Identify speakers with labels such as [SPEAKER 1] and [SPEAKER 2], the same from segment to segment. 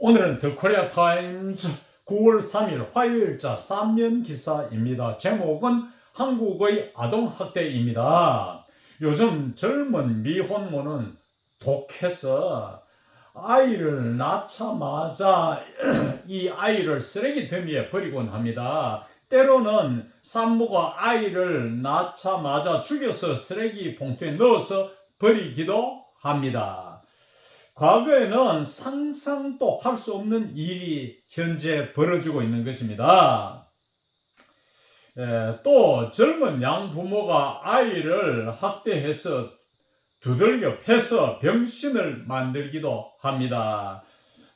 [SPEAKER 1] 오늘은 더 코리아 타임즈 9월 3일 화요일자 3면 기사입니다. 제목은 한국의 아동학대입니다. 요즘 젊은 미혼모는 독해서 아이를 낳자마자 이 아이를 쓰레기 더미에 버리곤 합니다. 때로는 산모가 아이를 낳자마자 죽여서 쓰레기 봉투에 넣어서 버리기도 합니다. 과거에는 상상도 할 수 없는 일이 현재 벌어지고 있는 것입니다. 또 젊은 양부모가 아이를 학대해서 두들겨 패서 병신을 만들기도 합니다.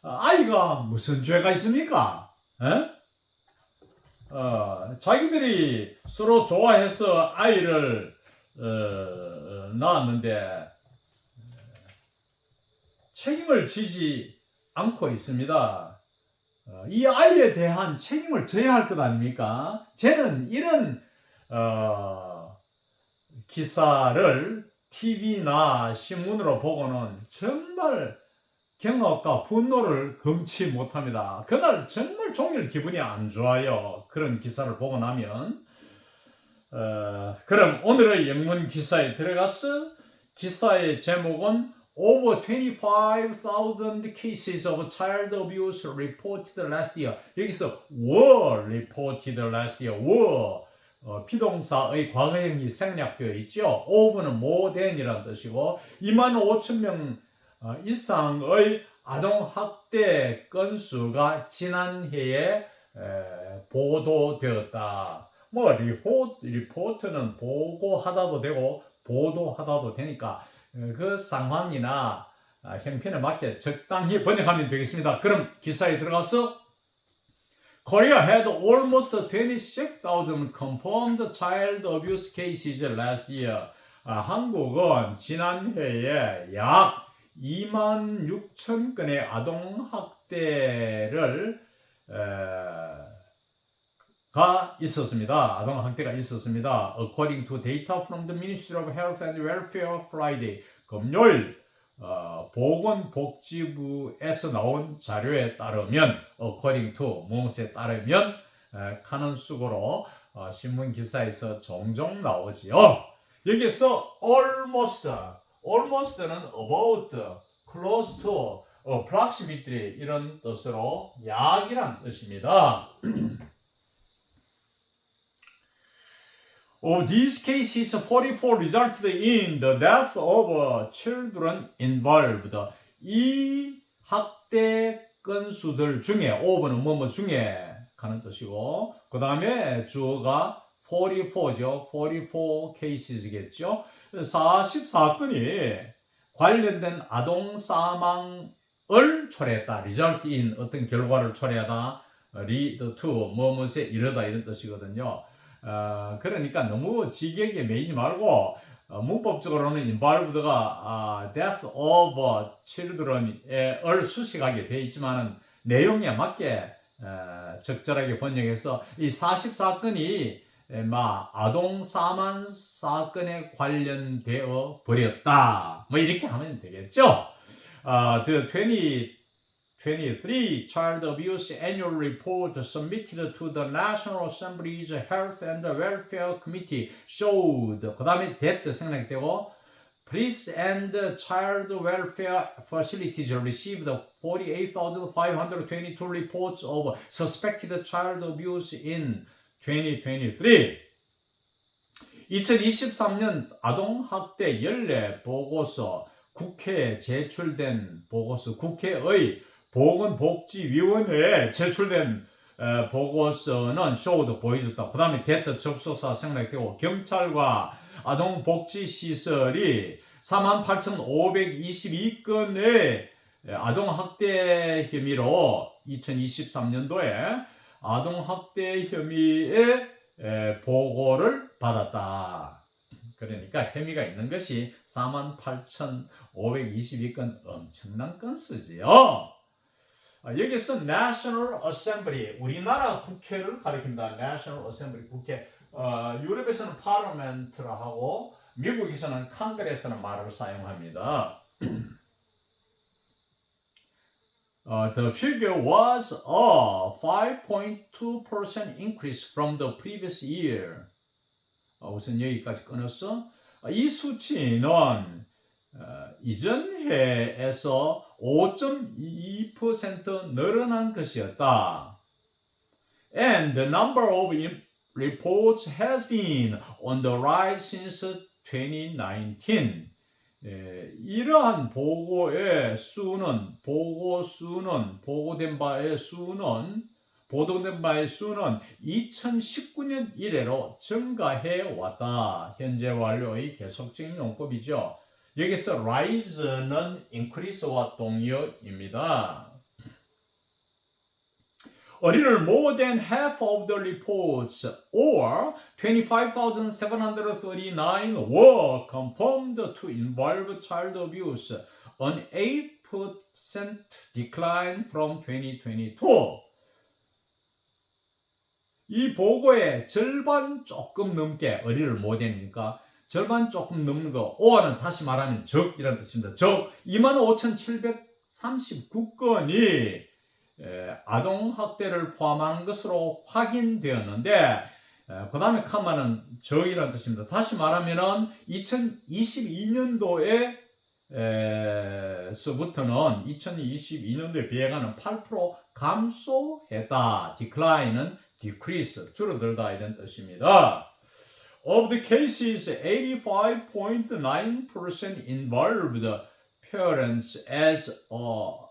[SPEAKER 1] 아이가 무슨 죄가 있습니까? 자기들이 서로 좋아해서 아이를 낳았는데 책임을 지지 않고 있습니다. 이 아이에 대한 책임을 져야 할 것 아닙니까? 저는 이런 기사를 TV나 신문으로 보고는 정말 경악과 분노를 금치 못합니다. 그날 정말 종일 기분이 안 좋아요. 그런 기사를 보고 나면. 그럼 오늘의 영문 기사에 들어가서 기사의 제목은 Over 25,000 cases of child abuse reported last year. 여기서 were reported last year. were 비동사의 과거형이 생략되어 있죠. over는 more than이라는 뜻이고 25,000명 이상의 아동학대 건수가 지난해에 보도되었다. 리포트는 보고하다도 되고 보도하다도 되니까 그 상황이나 형편에 맞게 적당히 번역하면 되겠습니다. 그럼 기사에 들어가서 Korea had almost 26,000 confirmed child abuse cases last year. 한국은 지난해에 약 26,000건의 아동학대를 아동학대가 있었습니다. According to data from the Ministry of Health and Welfare Friday, 금요일 보건복지부에서 나온 자료에 따르면 according to 무엇에 따르면 하는 숙어로 신문 기사에서 종종 나오지요. 여기서 almost는 about, close to, approximately 이런 뜻으로 약이란 뜻입니다. Of these cases, 44 resulted in the death of children involved. 이 학대 건수들 중에, of는 뭐뭐 중에 하는 뜻이고, 그 다음에 주어가 44죠. 44 cases겠죠. 44건이 관련된 아동 사망을 초래했다. result in 어떤 결과를 초래하다. lead to 뭐뭐에 이르다 이런 뜻이거든요. 그러니까 너무 지객에 매이지 말고 문법적으로는 involved가 death of children을 수식하게 되어 있지만은 내용에 맞게 적절하게 번역해서 이 44건이 아동 사망 사건에 관련되어 버렸다. 이렇게 하면 되겠죠. The 2023 Child Abuse Annual Report submitted to the National Assembly's Health and Welfare Committee showed 그 다음에 that 생략되고 Police and Child Welfare Facilities received 48,522 reports of suspected child abuse in 2023. 2023년 아동학대 연례 보고서 국회에 제출된 보고서 국회의 보건복지위원회에 제출된 보고서는 showed 보여줬다. 그 다음에 that 접속사 생략되고 경찰과 아동복지시설이 48,522건의 아동학대 혐의로 2023년도에 아동학대 혐의의 보고를 받았다. 그러니까 혐의가 있는 것이 48,522건 엄청난 건수지요. 여기서 National Assembly, 우리나라 국회를 가리킵니다. National Assembly, 국회. 유럽에서는 Parliament라 하고 미국에서는 Congress라는 말을 사용합니다. The figure was a 5.2% increase from the previous year. 우선 여기까지 끊었어. 이 수치는 이전 해에서 5.2% 늘어난 것이었다. And the number of reports has been on the rise since 2019. 이러한 보고된 바의 수는 2019년 이래로 증가해 왔다. 현재 완료의 계속적인 용법이죠. 여기서 rise는 increase와 동의어입니다. A little more than half of the reports, or 25,739, were confirmed to involve child abuse, an 8% decline from 2022. 이 보고의 절반 조금 넘게, a little more than이니까 절반 조금 넘는 거, or는 다시 말하면 적이라는 뜻입니다. 적 25,739건이 아동학대를 포함하는 것으로 확인되었는데, 그 다음에 카마는 적이라는 뜻입니다. 다시 말하면 2022년도에 서부터는 2022년도에 비해가는 8% 감소했다. decline은 decrease, 줄어들다 이런 뜻입니다. Of the cases, 85.9% involved parents as a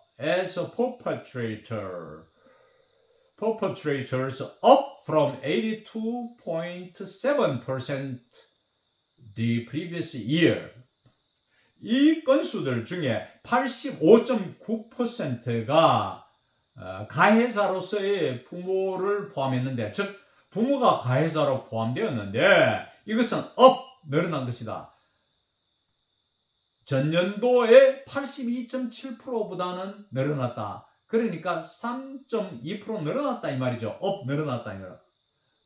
[SPEAKER 1] perpetrators, up from 82.7% the previous year. 이 건수들 중에 85.9%가 가해자로서의 부모를 포함했는데, 즉 부모가 가해자로 포함되었는데, 이것은 늘어난 것이다. 전년도에 82.7%보다는 늘어났다. 그러니까 3.2% 늘어났다 이 말이죠. 늘어났다 이 말.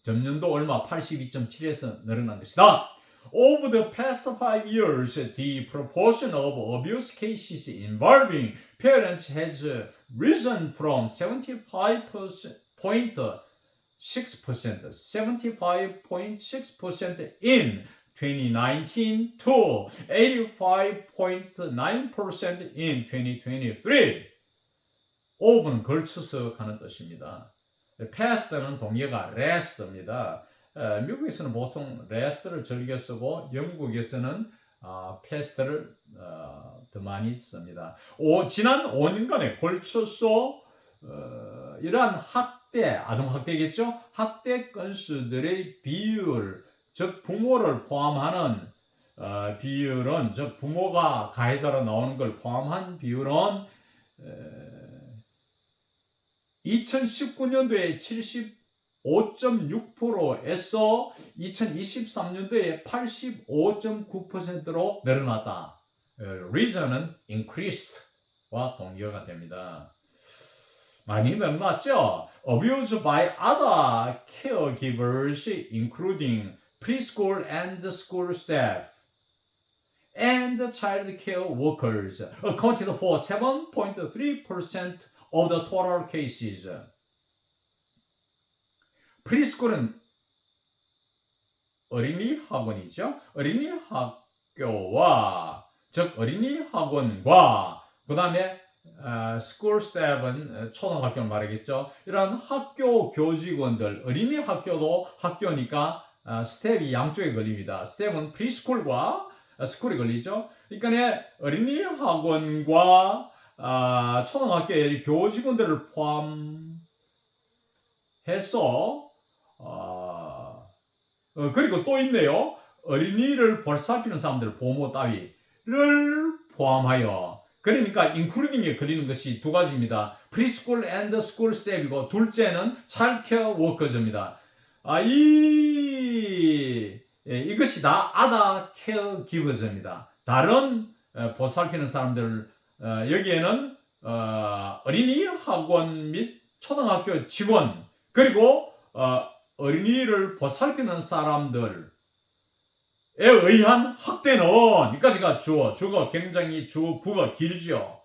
[SPEAKER 1] 전년도 얼마? 82.7에서 늘어난 것이다. Over the past 5 years, the proportion of abuse cases involving parents has risen from 75.6% in 2019 to 85.9% in 2023. over는 걸쳐서 가는 뜻입니다. past는 동의어가 last입니다. 미국에서는 보통 last를 즐겨 쓰고 영국에서는 past를 더 많이 씁니다. 지난 5년간에 걸쳐서 이러한 아동학대겠죠? 학대 건수들의 비율, 즉 부모를 포함하는 비율은, 즉 부모가 가해자로 나오는 걸 포함한 비율은 2019년도에 75.6%에서 2023년도에 85.9%로 늘어났다. reason은 increased와 동의어가 됩니다. 많이 늘어났죠? Abuse by other caregivers, including preschool and school staff, and child care workers, accounted for 7.3% of the total cases. 프리스쿨은 어린이 학원이죠. 어린이 학교와, 즉 어린이 학원과, 그 다음에 스쿨 스텝은 초등학교 말이겠죠. 이런 학교 교직원들, 어린이 학교도 학교니까 스텝이 양쪽에 걸립니다. 스텝은 프리스쿨과 스쿨이 걸리죠. 그러니까 어린이 학원과 초등학교의 교직원들을 포함해서 그리고 또 있네요. 어린이를 보살피는 사람들, 보모 따위를 포함하여, 그러니까 including에 걸리는 것이 두 가지입니다. preschool and school staff이고, 둘째는 child care workers입니다. 이것이 다 other caregivers입니다. 다른 보살피는 사람들, 여기에는 어린이 학원 및 초등학교 직원, 그리고 어린이를 보살피는 사람들에 의한 학대는, 여기까지가 주어가 굉장히 부가 길죠.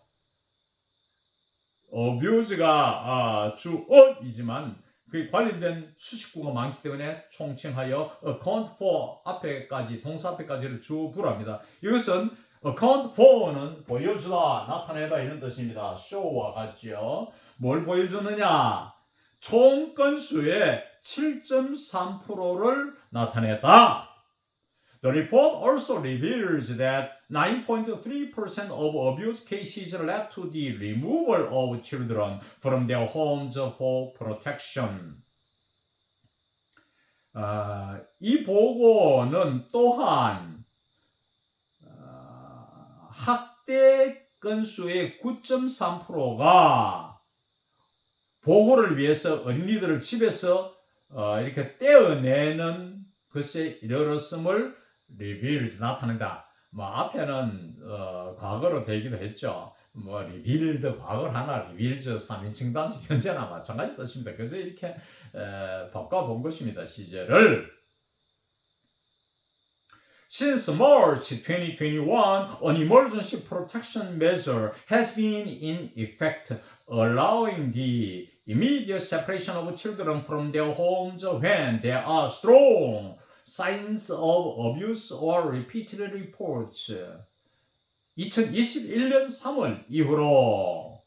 [SPEAKER 1] abuse가 주어이지만 그 관련된 수식구가 많기 때문에 총칭하여 account for 앞에까지 동사 앞에까지를 주어부로 합니다. 이것은 account for는 보여주다, 나타내다 이런 뜻입니다. show와 같죠. 뭘 보여주느냐? 총 건수의 7.3%를 나타냈다. The report also reveals that 9.3% of abuse cases led to the removal of children from their homes for protection. 이 보고는 또한 학대 건수의 9.3%가 보호를 위해서 어린이들을 집에서 이렇게 떼어내는 것에 이르렀음을 reveals 나타낸다. 뭐 앞에는 과거로 되기도 했죠. 뭐 revealed 과거를 하나, reveals 3인칭 단수 현재나 마찬가지 뜻입니다. 그래서 이렇게 바꿔본 것입니다. 시제를. Since March 2021, an emergency protection measure has been in effect, allowing the immediate separation of children from their homes when there are strong signs of abuse or repeated reports. 2021년 3월 이후로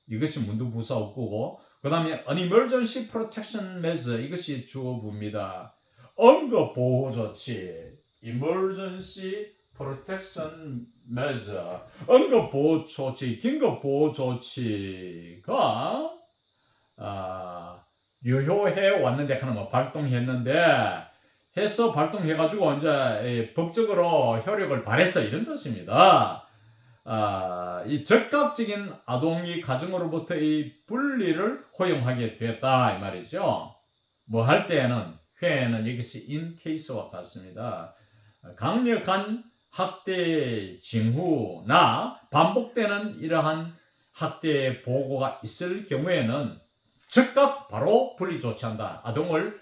[SPEAKER 1] 이것이 문두부사 없고 그 다음에 an emergency protection measure 이것이 주어부입니다. 응급보호조치 emergency protection measure 응급보호조치 긴급보호조치가 유효해 왔는데 그러면 발동했는데 해서 발동해가지고 이제 법적으로 효력을 발했어 이런 뜻입니다. 이 적극적인 아동이 가정으로부터의 분리를 허용하게 됐다 이 말이죠. 뭐 할 때에는 회에는 여기서 in case와 같습니다. 강력한 학대 징후나 반복되는 이러한 학대 보고가 있을 경우에는 즉각 바로 분리 조치한다. 아동을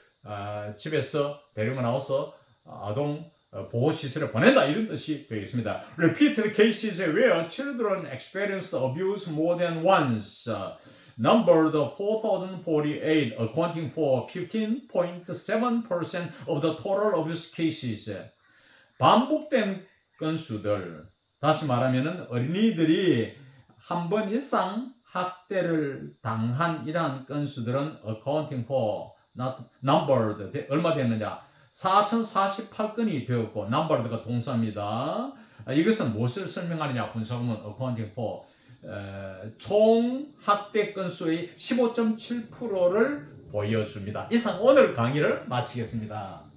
[SPEAKER 1] 집에서 데리고 나와서 아동 보호시설에 보낸다 이런 뜻이 되겠습니다. Repeated cases where children experienced abuse more than once numbered 4,048 accounting for 15.7% of the total abuse cases. 반복된 건수들 다시 말하면은 어린이들이 한 번 이상 학대를 당한 이러한 건수들은 accounting for numbered 얼마 됐느냐 4,048건이 되었고 numbered가 동사입니다. 이것은 무엇을 설명하느냐 분석하면 accounting for 총 학대 건수의 15.7%를 보여줍니다. 이상 오늘 강의를 마치겠습니다.